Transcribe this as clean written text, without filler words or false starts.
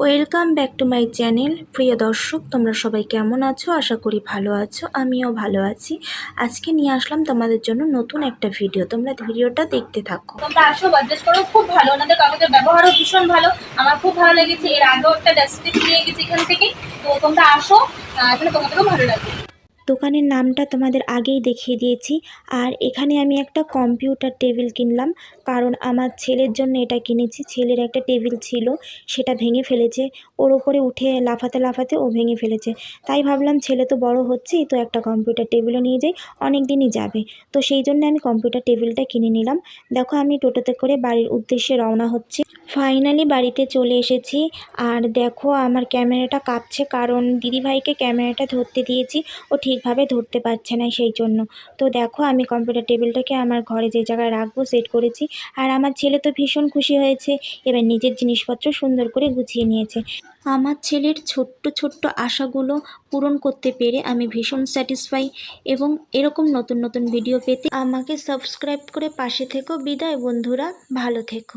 Welcome back to my channel. প্রিয় দর্শক, তোমরা সবাই কেমন আছো? আশা করি ভালো আছো, আমিও ভালো আছি। আজকে নিয়ে আসলাম তোমাদের জন্য নতুন একটা ভিডিও, তোমরা ভিডিওটা দেখতে থাকো। তোমরা আসো, বাজাজ করো, খুব ভালো, ওনাদের কাগজের ব্যবহারও ভীষণ ভালো, আমার খুব ভালো লেগেছে। এর আগেও একটা ডাস্টবিন নিয়ে গেছি এখান থেকে, তো তোমরা আসো, এখানে তোমাদেরও ভালো লাগবে। দোকানের নামটা তোমাদের আগেই দেখিয়ে দিয়েছি। আর এখানে আমি একটা কম্পিউটার টেবিল কিনলাম, কারণ আমার ছেলের জন্য এটা কিনেছি। ছেলের একটা টেবিল ছিল, সেটা ভেঙে ফেলেছে, ওর ওপরে উঠে লাফাতে লাফাতে ও ভেঙে ফেলেছে। তাই ভাবলাম ছেলে তো বড় হচ্ছেই, তো একটা কম্পিউটার টেবিলও নিয়ে যাই, অনেক দিনই যাবে। তো সেই জন্য আমি কম্পিউটার টেবিলটা কিনে নিলাম। দেখো, আমি টোটোতে করে বাড়ির উদ্দেশ্যে রওনা হচ্ছি। ফাইনালি বাড়িতে চলে এসেছি। আর দেখো, আমার ক্যামেরাটা কাঁপছে, কারণ দিদিভাইকে ক্যামেরাটা ধরতে দিয়েছি, ও ঠিকভাবে ধরতে পারছে না সেই জন্য। তো দেখো, আমি কম্পিউটার টেবিলটাকে আমার ঘরে যে জায়গায় রাখবো সেট করেছি। আর আমার ছেলে তো ভীষণ খুশি হয়েছে, এবার নিজের জিনিসপত্র সুন্দর করে গুছিয়ে নিয়েছে। আমার ছেলের ছোট্ট ছোট্ট আশাগুলো পূরণ করতে পেরে আমি ভীষণ স্যাটিসফাই। এবং এরকম নতুন নতুন ভিডিও পেতে আমাকে সাবস্ক্রাইব করে পাশে থেকো। বিদায় বন্ধুরা, ভালো থেকো।